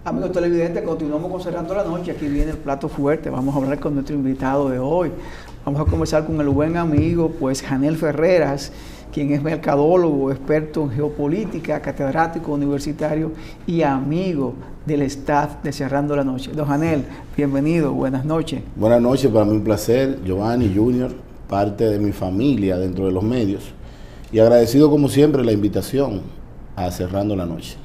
Amigos televidentes, continuamos con Cerrando la Noche. Aquí viene el plato fuerte. Vamos a hablar con nuestro invitado de hoy. Vamos a conversar con el buen amigo, pues, Janel Ferreras, quien es mercadólogo, experto en geopolítica, catedrático universitario y amigo del staff de Cerrando la Noche. Don Janel, bienvenido, buenas noches. Buenas noches, para mí un placer, Giovanni Junior, parte de mi familia dentro de los medios, y agradecido como siempre la invitación a Cerrando la Noche.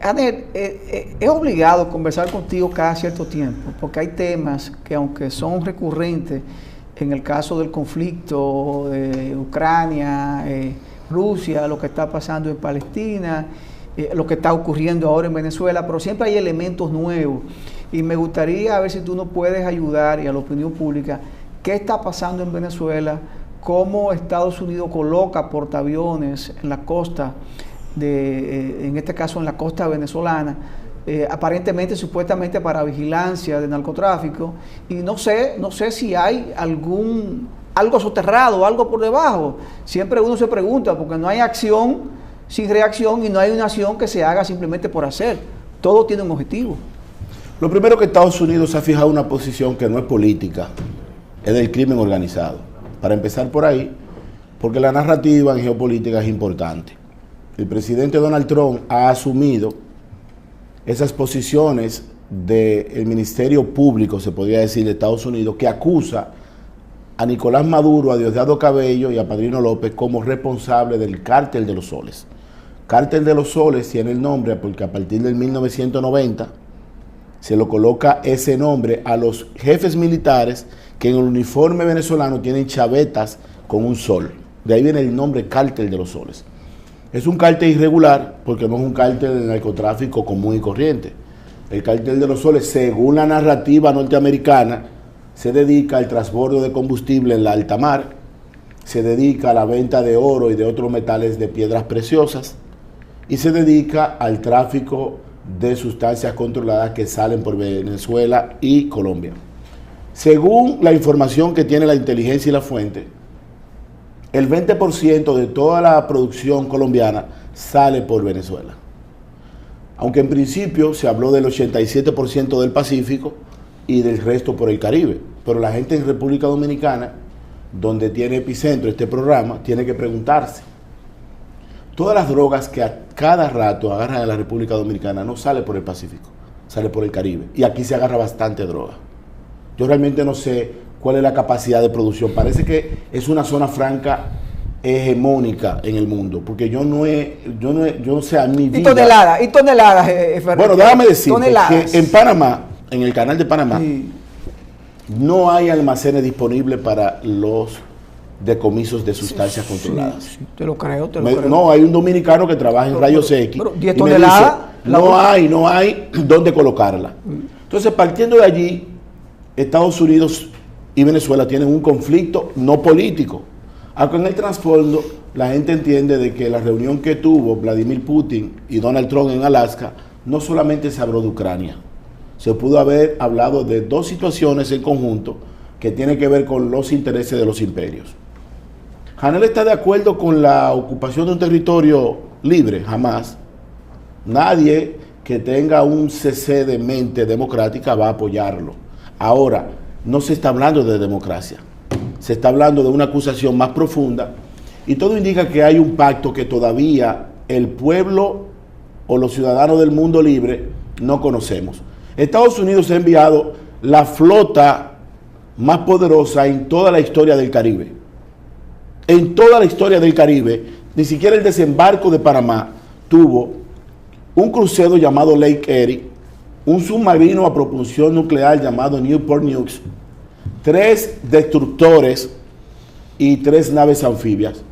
Janel, es obligado conversar contigo cada cierto tiempo, porque hay temas que, aunque son recurrentes, en el caso del conflicto de Ucrania, Rusia, lo que está pasando en Palestina, lo que está ocurriendo ahora en Venezuela, pero siempre hay elementos nuevos. Y me gustaría ver si tú nos puedes ayudar, y a la opinión pública, qué está pasando en Venezuela, cómo Estados Unidos coloca portaaviones en la costa, en este caso en la costa venezolana, aparentemente, supuestamente para vigilancia de narcotráfico, y no sé si hay algo soterrado, algo por debajo. Siempre uno se pregunta, porque no hay acción sin reacción y no hay una acción que se haga simplemente por hacer. Todo tiene un objetivo. Lo primero, que Estados Unidos ha fijado una posición que no es política, es del crimen organizado. Para empezar por ahí, porque la narrativa en geopolítica es importante. El presidente Donald Trump ha asumido esas posiciones del Ministerio Público, se podría decir, de Estados Unidos, que acusa a Nicolás Maduro, a Diosdado Cabello y a Padrino López como responsable del Cártel de los Soles. Cártel de los Soles tiene el nombre porque a partir del 1990 se lo coloca ese nombre a los jefes militares que en el uniforme venezolano tienen chavetas con un sol. De ahí viene el nombre Cártel de los Soles. Es un cártel irregular porque no es un cártel de narcotráfico común y corriente. El Cártel de los Soles, según la narrativa norteamericana, se dedica al transbordo de combustible en la alta mar, se dedica a la venta de oro y de otros metales de piedras preciosas, y se dedica al tráfico de sustancias controladas que salen por Venezuela y Colombia. Según la información que tiene la inteligencia y la fuente, el 20% de toda la producción colombiana sale por Venezuela. Aunque en principio se habló del 87% del Pacífico y del resto por el Caribe. Pero la gente en República Dominicana, donde tiene epicentro este programa, tiene que preguntarse. Todas las drogas que a cada rato agarran a la República Dominicana no sale por el Pacífico, sale por el Caribe. Y aquí se agarra bastante droga. Yo realmente no sé cuál es la capacidad de producción. Parece que es una zona franca hegemónica en el mundo, porque yo no sé, a mi vida... Y toneladas, Bueno, déjame decir que en Panamá, en el canal de Panamá, sí, no hay almacenes disponibles para los decomisos de sustancias controladas. Sí, te lo creo. No, hay un dominicano que trabaja en rayos X. Pero 10 toneladas... No hay dónde colocarla. Entonces, partiendo de allí, Estados Unidos y Venezuela tienen un conflicto no político, aunque en el trasfondo la gente entiende de que la reunión que tuvo Vladimir Putin y Donald Trump en Alaska no solamente se habló de Ucrania, se pudo haber hablado de dos situaciones en conjunto que tienen que ver con los intereses de los imperios. Janel está de acuerdo con la ocupación de un territorio libre, jamás. Nadie que tenga un cc de mente democrática va a apoyarlo. Ahora, no se está hablando de democracia, se está hablando de una acusación más profunda, y todo indica que hay un pacto que todavía el pueblo o los ciudadanos del mundo libre no conocemos. Estados Unidos ha enviado la flota más poderosa en toda la historia del Caribe. En toda la historia del Caribe, ni siquiera el desembarco de Panamá tuvo un crucero llamado Lake Erie, un submarino a propulsión nuclear llamado Newport News, 3 destructores y 3 naves anfibias.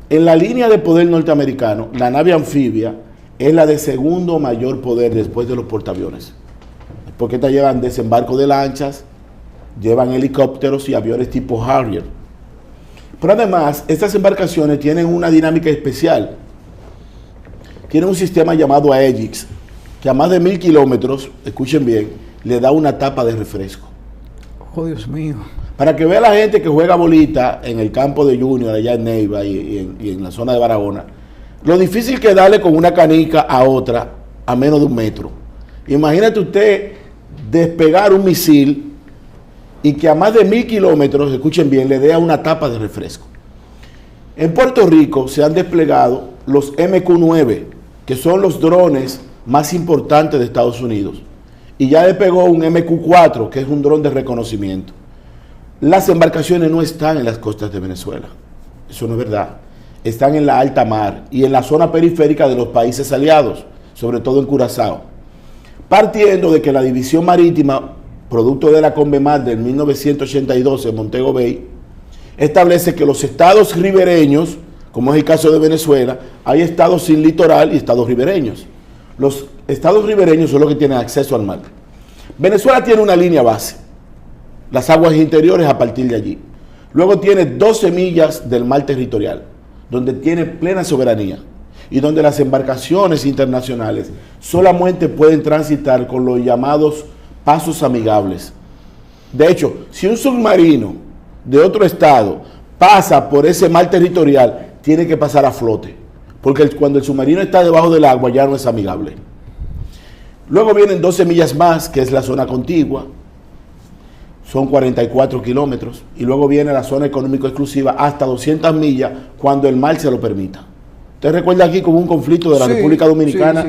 En la línea de poder norteamericano, la nave anfibia es la de segundo mayor poder después de los portaaviones, porque estas llevan desembarco de lanchas, llevan helicópteros y aviones tipo Harrier. Pero además, estas embarcaciones tienen una dinámica especial. Tienen un sistema llamado Aegis, que a más de 1000 kilómetros, escuchen bien, le da una tapa de refresco. Oh, Dios mío. Para que vea la gente que juega bolita en el campo de Junior, allá en Neiva y en la zona de Barahona, lo difícil que es darle con una canica a otra a menos de 1 metro. Imagínate usted despegar un misil y que a más de 1000 kilómetros, escuchen bien, le dé a una tapa de refresco. En Puerto Rico se han desplegado los MQ-9, que son los drones más importantes de Estados Unidos. Y ya despegó un MQ-4, que es un dron de reconocimiento. Las embarcaciones no están en las costas de Venezuela. Eso no es verdad. Están en la alta mar y en la zona periférica de los países aliados, sobre todo en Curazao. Partiendo de que la División Marítima, producto de la CONVEMAR del 1982 en Montego Bay, establece que los estados ribereños, como es el caso de Venezuela, hay estados sin litoral y estados ribereños. Los estados ribereños son los que tienen acceso al mar. Venezuela tiene una línea base, las aguas interiores a partir de allí. Luego tiene 12 millas del mar territorial, donde tiene plena soberanía y donde las embarcaciones internacionales solamente pueden transitar con los llamados pasos amigables. De hecho, si un submarino de otro estado pasa por ese mar territorial, tiene que pasar a flote, porque cuando el submarino está debajo del agua ya no es amigable. Luego vienen 12 millas más, que es la zona contigua, son 44 kilómetros, y luego viene la zona económico exclusiva hasta 200 millas cuando el mar se lo permita. Usted recuerda aquí como un conflicto de la República Dominicana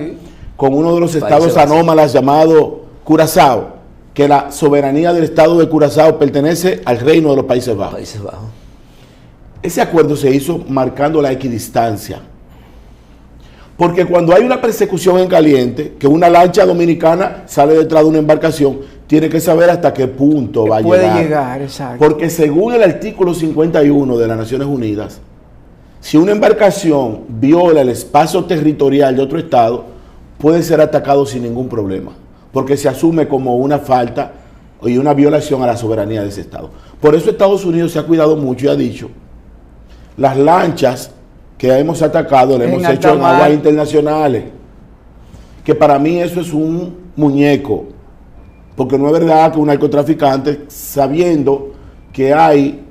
con uno de los estados anómalos llamado Curazao, que la soberanía del estado de Curazao pertenece al reino de los Países Bajos. Ese acuerdo se hizo marcando la equidistancia. Porque cuando hay una persecución en caliente, que una lancha dominicana sale detrás de una embarcación, tiene que saber hasta qué punto va a llegar. Puede llegar, exacto. Porque según el artículo 51 de las Naciones Unidas, si una embarcación viola el espacio territorial de otro estado, puede ser atacado sin ningún problema, porque se asume como una falta y una violación a la soberanía de ese estado. Por eso Estados Unidos se ha cuidado mucho y ha dicho, las lanchas que hemos atacado, le hemos hecho en aguas internacionales, que para mí eso es un muñeco, porque no es verdad que un narcotraficante, sabiendo que hay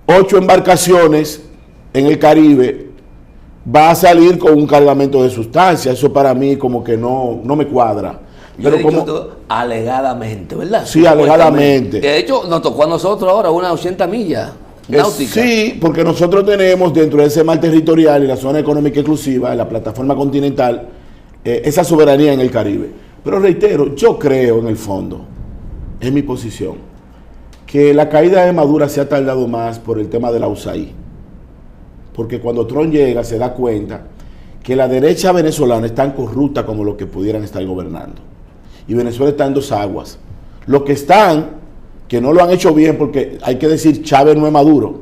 8 embarcaciones en el Caribe, va a salir con un cargamento de sustancias. Eso para mí como que no me cuadra. Pero como alegadamente, ¿verdad? Sí, alegadamente. De hecho, nos tocó a nosotros ahora unas 80 millas náuticas. Sí, porque nosotros tenemos dentro de ese mar territorial y la zona económica exclusiva, en la plataforma continental, esa soberanía en el Caribe. Pero reitero, yo creo en el fondo, es mi posición, que la caída de Maduro se ha tardado más por el tema de la USAID. Porque cuando Trump llega se da cuenta que la derecha venezolana es tan corrupta como los que pudieran estar gobernando. Y Venezuela está en dos aguas. Los que están, que no lo han hecho bien, porque hay que decir, Chávez no es Maduro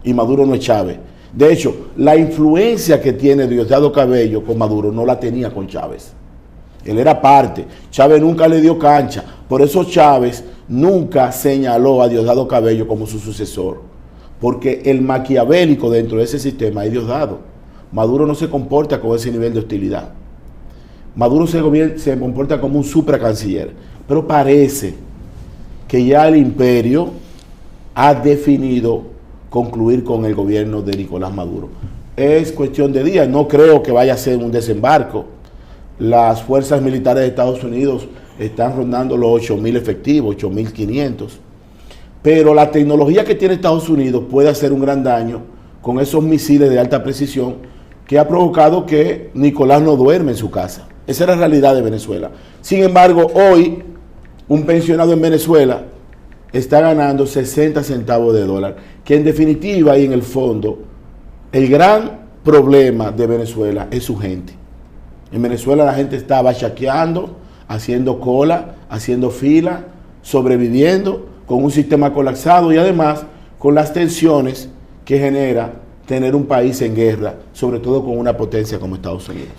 y Maduro no es Chávez. De hecho, la influencia que tiene Diosdado Cabello con Maduro no la tenía con Chávez. Él era parte. Chávez nunca le dio cancha. Por eso Chávez nunca señaló a Diosdado Cabello como su sucesor. Porque el maquiavélico dentro de ese sistema es Diosdado. Maduro no se comporta con ese nivel de hostilidad. Maduro se comporta como un supracanciller. Pero parece que ya el imperio ha definido concluir con el gobierno de Nicolás Maduro. Es cuestión de días. No creo que vaya a ser un desembarco. Las fuerzas militares de Estados Unidos están rondando los 8.000 efectivos, 8.500. Pero la tecnología que tiene Estados Unidos puede hacer un gran daño con esos misiles de alta precisión que ha provocado que Nicolás no duerme en su casa. Esa es la realidad de Venezuela. Sin embargo, hoy un pensionado en Venezuela está ganando 60 centavos de dólar, que en definitiva y en el fondo, el gran problema de Venezuela es su gente. En Venezuela la gente está bachaqueando, haciendo cola, haciendo fila, sobreviviendo, con un sistema colapsado y además con las tensiones que genera tener un país en guerra, sobre todo con una potencia como Estados Unidos.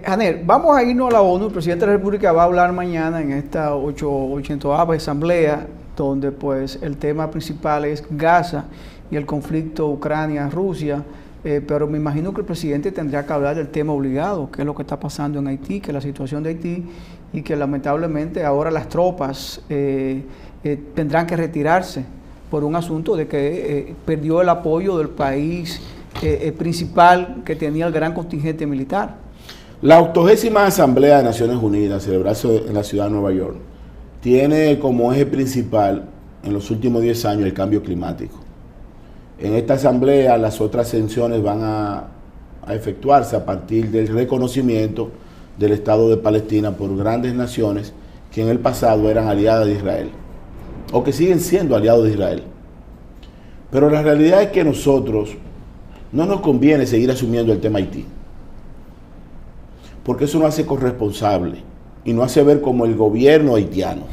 Janer, vamos a irnos a la ONU. El presidente de la República va a hablar mañana en esta 80ª asamblea, donde pues el tema principal es Gaza y el conflicto Ucrania-Rusia, pero me imagino que el presidente tendrá que hablar del tema obligado, que es lo que está pasando en Haití, que es la situación de Haití, y que lamentablemente ahora las tropas tendrán que retirarse por un asunto de que perdió el apoyo del país principal que tenía el gran contingente militar. La 80ª Asamblea de Naciones Unidas, celebrada en la ciudad de Nueva York, tiene como eje principal en los últimos 10 años el cambio climático. En esta asamblea las otras sanciones van a efectuarse a partir del reconocimiento del Estado de Palestina por grandes naciones que en el pasado eran aliadas de Israel, o que siguen siendo aliados de Israel. Pero la realidad es que nosotros no nos conviene seguir asumiendo el tema Haití, porque eso nos hace corresponsable y nos hace ver como el gobierno haitiano.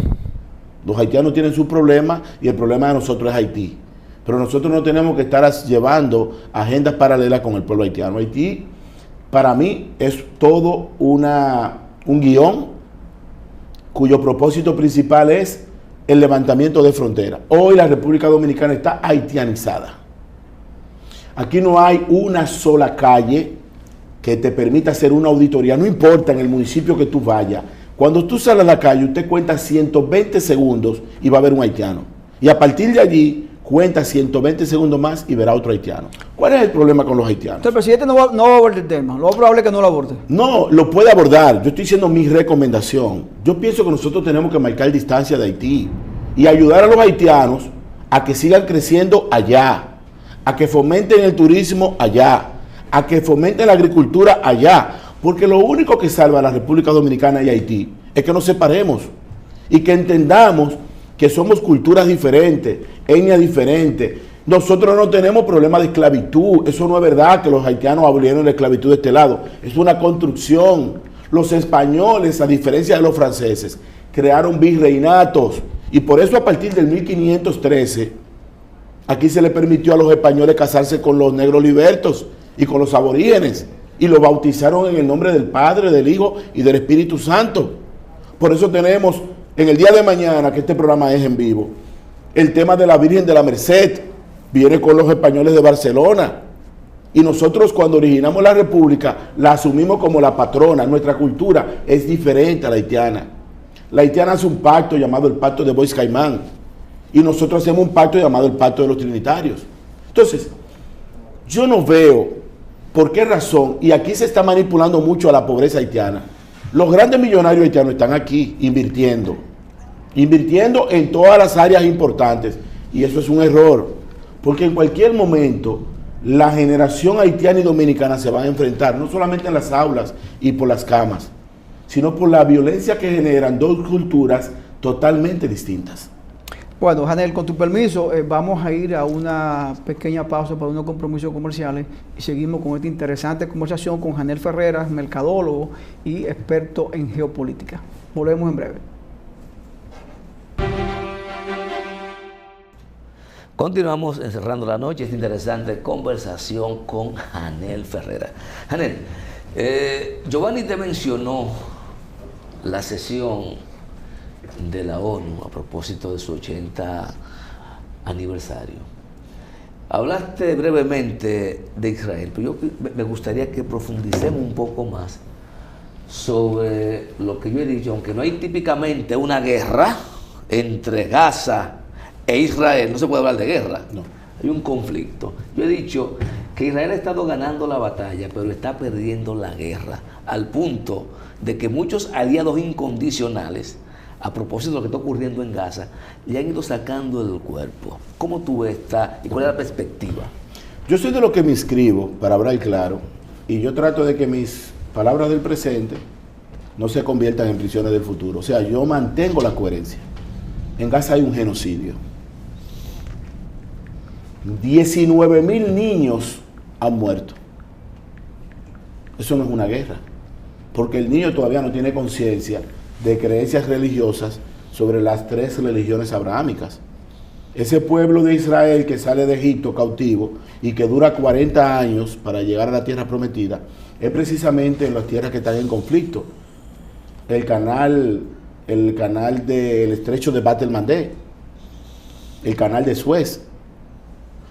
Los haitianos tienen sus problemas y el problema de nosotros es Haití. Pero nosotros no tenemos que estar llevando agendas paralelas con el pueblo haitiano. Haití, para mí, es todo un guión cuyo propósito principal es el levantamiento de fronteras. Hoy la República Dominicana está haitianizada. Aquí no hay una sola calle que te permita hacer una auditoría, no importa en el municipio que tú vayas. Cuando tú sales a la calle, usted cuenta 120 segundos y va a haber un haitiano. Y a partir de allí, cuenta 120 segundos más y verá otro haitiano. ¿Cuál es el problema con los haitianos? Entonces, el presidente no va a abordar el tema. Lo más probable es que no lo aborde. No, lo puede abordar. Yo estoy diciendo mi recomendación. Yo pienso que nosotros tenemos que marcar distancia de Haití y ayudar a los haitianos a que sigan creciendo allá, a que fomenten el turismo allá, a que fomenten la agricultura allá, porque lo único que salva a la República Dominicana y Haití es que nos separemos y que entendamos que somos culturas diferentes, etnias diferentes. Nosotros no tenemos problema de esclavitud. Eso no es verdad que los haitianos abolieron la esclavitud de este lado. Es una construcción. Los españoles, a diferencia de los franceses, crearon virreinatos. Y por eso a partir del 1513, aquí se le permitió a los españoles casarse con los negros libertos y con los aborígenes. Y los bautizaron en el nombre del Padre, del Hijo y del Espíritu Santo. Por eso tenemos en el día de mañana, que este programa es en vivo, el tema de la Virgen de la Merced viene con los españoles de Barcelona. Y nosotros cuando originamos la República, la asumimos como la patrona. Nuestra cultura es diferente a la haitiana. La haitiana hace un pacto llamado el Pacto de Bois Caimán. Y nosotros hacemos un pacto llamado el Pacto de los Trinitarios. Entonces, yo no veo por qué razón, y aquí se está manipulando mucho a la pobreza haitiana. Los grandes millonarios haitianos están aquí invirtiendo en todas las áreas importantes, y eso es un error, porque en cualquier momento la generación haitiana y dominicana se van a enfrentar, no solamente en las aulas y por las camas, sino por la violencia que generan dos culturas totalmente distintas. Bueno, Janel, con tu permiso, vamos a ir a una pequeña pausa para unos compromisos comerciales y seguimos con esta interesante conversación con Janel Ferreras, mercadólogo y experto en geopolítica. Volvemos en breve. Continuamos encerrando la noche, esta interesante conversación con Janel Ferreras. Janel, Giovanni te mencionó la sesión de la ONU a propósito de su 80 aniversario. Hablaste brevemente de Israel, pero yo me gustaría que profundicemos un poco más sobre lo que yo he dicho, aunque no hay típicamente una guerra entre Gaza e Israel, no se puede hablar de guerra, no. Hay un conflicto. Yo he dicho que Israel ha estado ganando la batalla, pero está perdiendo la guerra, al punto de que muchos aliados incondicionales, a propósito de lo que está ocurriendo en Gaza, le han ido sacando del cuerpo. ¿Cómo tú estás y cuál es la perspectiva? Yo soy de lo que me inscribo, para hablar claro, y yo trato de que mis palabras del presente no se conviertan en prisiones del futuro. O sea, yo mantengo la coherencia. En Gaza hay un genocidio. 19,000 niños han muerto. Eso no es una guerra, porque el niño todavía no tiene conciencia de creencias religiosas sobre las 3 religiones abrahámicas. Ese pueblo de Israel que sale de Egipto cautivo y que dura 40 años para llegar a la tierra prometida, es precisamente en las tierras que están en conflicto. El canal del estrecho de Bab el-Mandeb, el canal de Suez.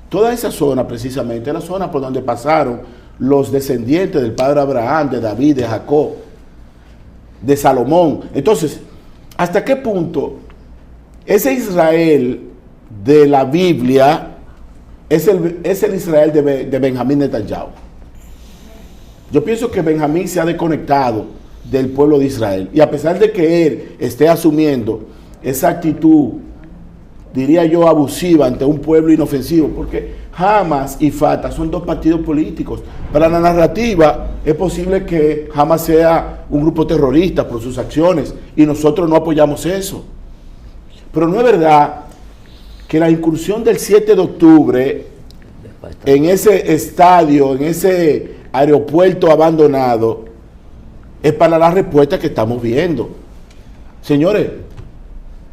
Toda esa zona precisamente es la zona por donde pasaron los descendientes del padre Abraham, de David, de Jacob, de Salomón. Entonces, ¿hasta qué punto ese Israel de la Biblia es el Israel de Benjamín Netanyahu? Yo pienso que Benjamín se ha desconectado del pueblo de Israel. Y a pesar de que él esté asumiendo esa actitud, diría yo, abusiva ante un pueblo inofensivo, porque Hamas y Fatah son dos partidos políticos. Para la narrativa es posible que Hamas sea un grupo terrorista por sus acciones y nosotros no apoyamos eso. Pero no es verdad que la incursión del 7 de octubre en ese estadio, en ese aeropuerto abandonado, es para la respuesta que estamos viendo. Señores,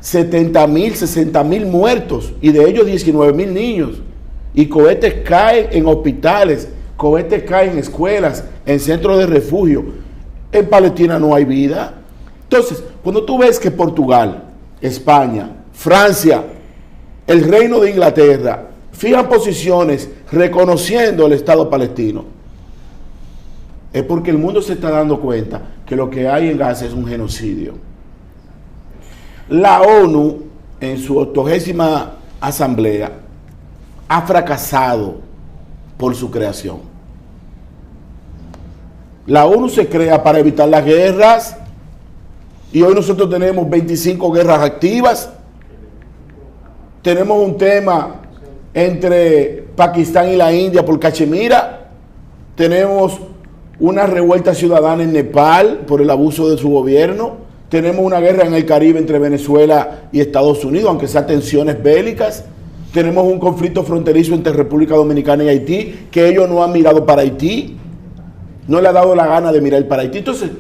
70,000, 60,000 muertos y de ellos 19,000 niños. Y cohetes caen en hospitales, cohetes caen en escuelas, en centros de refugio. En Palestina no hay vida. Entonces, cuando tú ves que Portugal, España, Francia, el Reino de Inglaterra fijan posiciones reconociendo el Estado palestino, es porque el mundo se está dando cuenta que lo que hay en Gaza es un genocidio. La ONU, en su 80ª asamblea, ha fracasado por su creación. La ONU se crea para evitar las guerras y hoy nosotros tenemos 25 guerras activas. Tenemos un tema entre Pakistán y la India por Cachemira. Tenemos una revuelta ciudadana en Nepal por el abuso de su gobierno. Tenemos una guerra en el Caribe entre Venezuela y Estados Unidos, aunque sean tensiones bélicas. Tenemos un conflicto fronterizo entre República Dominicana y Haití, que ellos no han mirado para Haití. No le ha dado la gana de mirar para Haití. Entonces,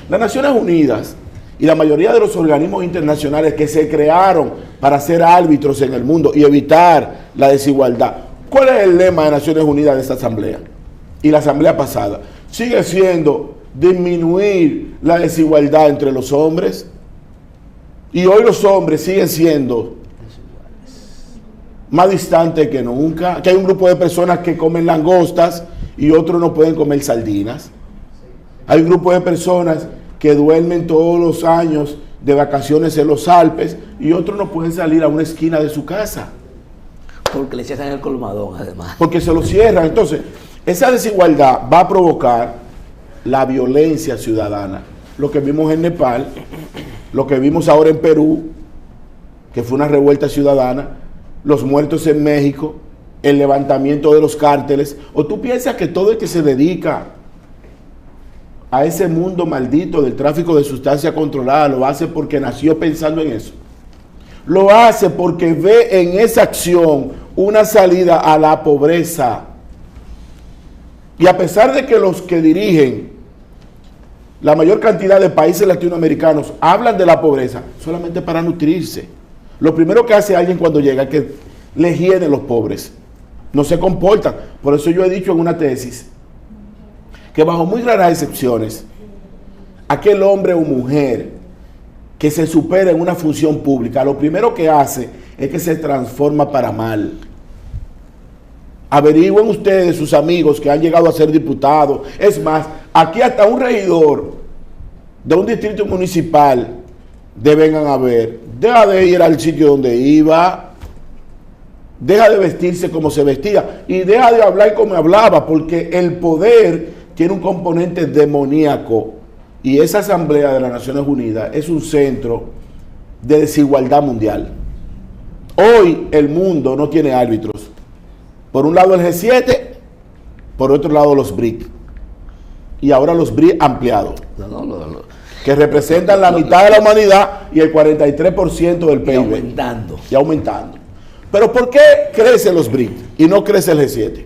las Naciones Unidas y la mayoría de los organismos internacionales que se crearon para ser árbitros en el mundo y evitar la desigualdad. ¿Cuál es el lema de Naciones Unidas de esta asamblea? Y la asamblea pasada sigue siendo disminuir la desigualdad entre los hombres. Y hoy los hombres siguen siendo más distantes que nunca. Que hay un grupo de personas que comen langostas y otros no pueden comer sardinas. Hay un grupo de personas que duermen todos los años de vacaciones en los Alpes y otros no pueden salir a una esquina de su casa. Porque le cierran el colmadón, además. Porque se lo cierran. Entonces, esa desigualdad va a provocar la violencia ciudadana. Lo que vimos en Nepal, lo que vimos ahora en Perú, que fue una revuelta ciudadana, los muertos en México, el levantamiento de los cárteles. ¿O tú piensas que todo el que se dedica a ese mundo maldito del tráfico de sustancias controladas lo hace porque nació pensando en eso? Lo hace porque ve en esa acción una salida a la pobreza. Y a pesar de que los que dirigen la mayor cantidad de países latinoamericanos hablan de la pobreza solamente para nutrirse, lo primero que hace alguien cuando llega es que le hieden los pobres. No se comportan. Por eso yo he dicho en una tesis que bajo muy raras excepciones, aquel hombre o mujer que se supera en una función pública, lo primero que hace es que se transforma para mal. Averigüen ustedes, sus amigos que han llegado a ser diputados. Es más, aquí hasta un regidor de un distrito municipal deben haber. Deja de ir al sitio donde iba, deja de vestirse como se vestía y deja de hablar como hablaba, porque el poder tiene un componente demoníaco y esa Asamblea de las Naciones Unidas es un centro de desigualdad mundial. Hoy el mundo no tiene árbitros. Por un lado el G7, por otro lado los BRIC. Y ahora los BRIC ampliados, que representan la mitad de la humanidad y el 43% del PIB. Y aumentando. Pero ¿por qué crecen los BRIC y no crece el G7?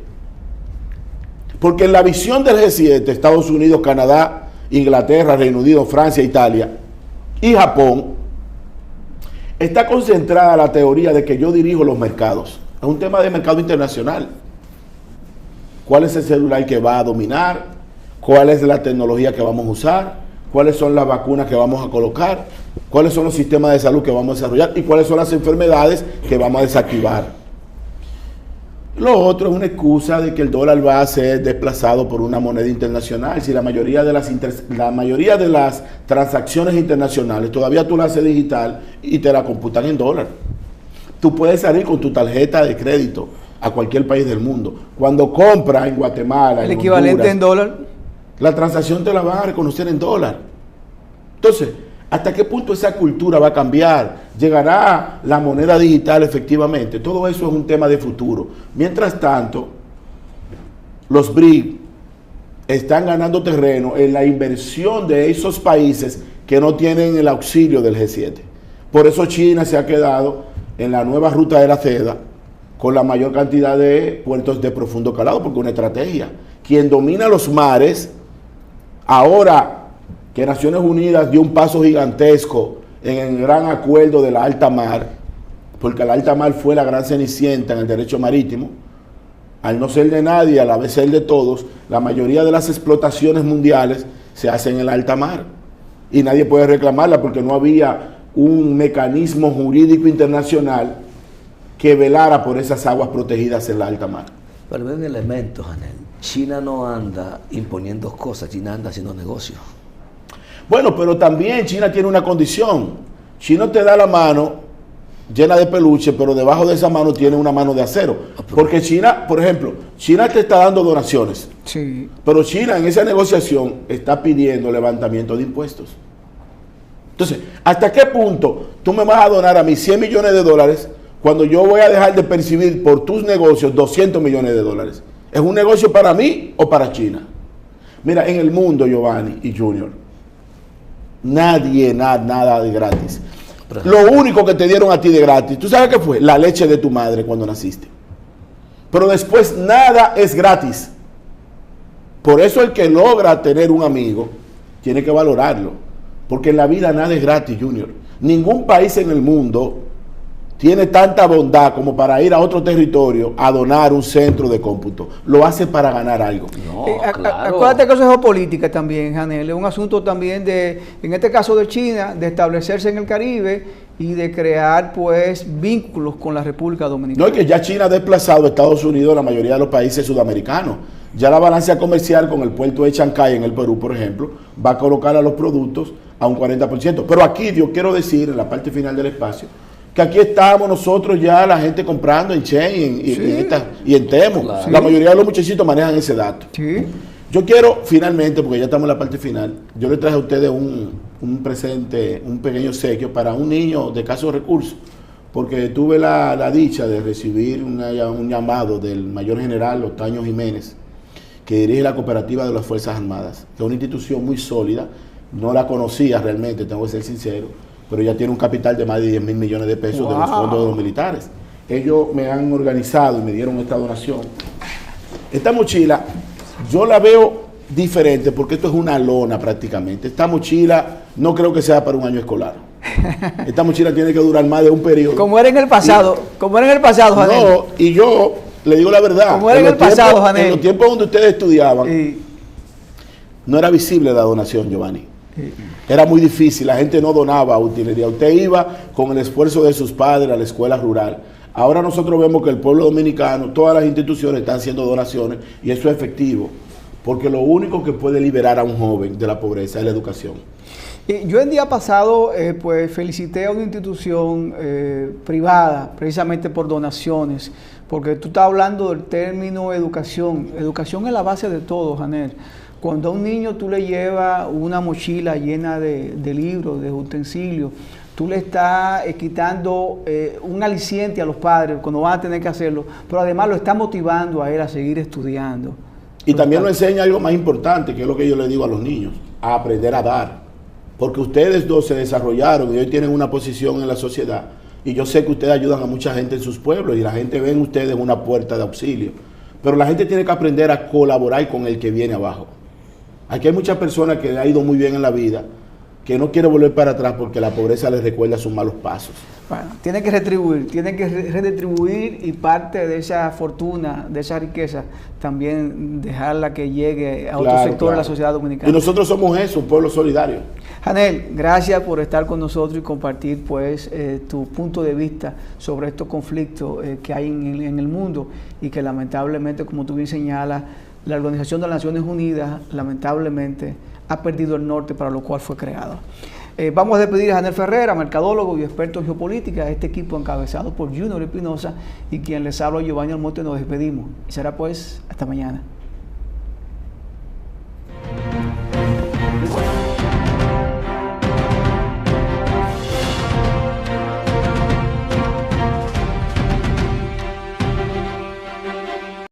Porque en la visión del G7, Estados Unidos, Canadá, Inglaterra, Reino Unido, Francia, Italia y Japón, está concentrada la teoría de que yo dirijo los mercados. Es un tema de mercado internacional. ¿Cuál es el celular que va a dominar? ¿Cuál es la tecnología que vamos a usar? ¿Cuáles son las vacunas que vamos a colocar? ¿Cuáles son los sistemas de salud que vamos a desarrollar? ¿Y cuáles son las enfermedades que vamos a desactivar? Lo otro es una excusa de que el dólar va a ser desplazado por una moneda internacional. Si la mayoría de las transacciones internacionales todavía tú las haces digital y te la computan en dólar. Tú puedes salir con tu tarjeta de crédito a cualquier país del mundo. Cuando compras en Guatemala, el equivalente en dólar, la transacción te la van a reconocer en dólar. Entonces, ¿hasta qué punto esa cultura va a cambiar? ¿Llegará la moneda digital efectivamente? Todo eso es un tema de futuro. Mientras tanto, los BRIC están ganando terreno en la inversión de esos países que no tienen el auxilio del G7. Por eso China se ha quedado en la nueva ruta de la seda con la mayor cantidad de puertos de profundo calado, porque es una estrategia. Quien domina los mares, ahora que Naciones Unidas dio un paso gigantesco en el gran acuerdo de la alta mar, porque la alta mar fue la gran cenicienta en el derecho marítimo, al no ser de nadie, a la vez ser de todos, la mayoría de las explotaciones mundiales se hacen en la alta mar y nadie puede reclamarla porque no había un mecanismo jurídico internacional que velara por esas aguas protegidas en la alta mar. Pero hay un elemento, Janel. China no anda imponiendo cosas, China anda haciendo negocios. Bueno, pero también China tiene una condición. China te da la mano llena de peluche, pero debajo de esa mano tiene una mano de acero. Porque China, por ejemplo, China te está dando donaciones. Sí. Pero China en esa negociación está pidiendo levantamiento de impuestos. Entonces, ¿hasta qué punto tú me vas a donar a mí 100 millones de dólares cuando yo voy a dejar de percibir por tus negocios 200 millones de dólares? ¿Es un negocio para mí o para China? Mira, en el mundo, Giovanni y Junior, nadie, nada de gratis. Lo único que te dieron a ti de gratis, ¿tú sabes qué fue? La leche de tu madre cuando naciste. Pero después nada es gratis. Por eso el que logra tener un amigo tiene que valorarlo. Porque en la vida nada es gratis, Junior. Ningún país en el mundo tiene tanta bondad como para ir a otro territorio a donar un centro de cómputo. Lo hace para ganar algo. No, claro. Acuérdate que eso es geopolítica también, Janel. Es un asunto también de, en este caso de China, de establecerse en el Caribe y de crear pues vínculos con la República Dominicana. No, es que ya China ha desplazado a Estados Unidos la mayoría de los países sudamericanos. Ya la balanza comercial con el puerto de Chancay en el Perú, por ejemplo, va a colocar a los productos a un 40%. Pero aquí yo quiero decir, en la parte final del espacio, que aquí estamos nosotros ya, la gente comprando en Chain y en Temu. Claro. La mayoría de los muchachitos manejan ese dato. Sí. Yo quiero finalmente, porque ya estamos en la parte final, yo le traje a ustedes un presente, un pequeño obsequio para un niño de escasos recursos, porque tuve la dicha de recibir un llamado del mayor general Octavio Jiménez, que dirige la cooperativa de las Fuerzas Armadas, que es una institución muy sólida. No la conocía realmente, tengo que ser sincero, pero ya tiene un capital de más de 10 mil millones de pesos de los fondos de los militares. Ellos me han organizado y me dieron esta donación. Esta mochila, yo la veo diferente porque esto es una lona prácticamente. Esta mochila no creo que sea para un año escolar. Esta mochila tiene que durar más de un periodo. Como era en el pasado, Janel. No, y yo le digo la verdad. Como era en el pasado, Janel. En los tiempos donde ustedes estudiaban, no era visible la donación, Giovanni. Era muy difícil, la gente no donaba utilería. Usted iba con el esfuerzo de sus padres a la escuela rural. Ahora nosotros vemos que el pueblo dominicano, todas las instituciones están haciendo donaciones y eso es efectivo, porque lo único que puede liberar a un joven de la pobreza es la educación. Yo el día pasado pues felicité a una institución privada precisamente por donaciones, porque tú estás hablando del término educación. Educación es la base de todo, Janel. Cuando a un niño tú le llevas una mochila llena de libros, de utensilios, tú le estás quitando un aliciente a los padres cuando van a tener que hacerlo, pero además lo estás motivando a él a seguir estudiando. Y también nos enseña algo más importante, que es lo que yo le digo a los niños, a aprender a dar. Porque ustedes dos se desarrollaron y hoy tienen una posición en la sociedad. Y yo sé que ustedes ayudan a mucha gente en sus pueblos y la gente ve en ustedes una puerta de auxilio. Pero la gente tiene que aprender a colaborar con el que viene abajo. Aquí hay muchas personas que le ha ido muy bien en la vida, que no quiere volver para atrás porque la pobreza les recuerda sus malos pasos. Bueno, tienen que redistribuir y parte de esa fortuna, de esa riqueza, también dejarla que llegue a otro sector de la sociedad dominicana. Y nosotros somos eso, un pueblo solidario. Janel, gracias por estar con nosotros y compartir pues tu punto de vista sobre estos conflictos que hay en el mundo y que lamentablemente, como tú bien señalas, la Organización de las Naciones Unidas lamentablemente ha perdido el norte para lo cual fue creado. Vamos a despedir a Janel Ferrera, mercadólogo y experto en geopolítica, este equipo encabezado por Junior Espinosa y quien les habla, Giovanni Almonte. Nos despedimos y será pues hasta mañana.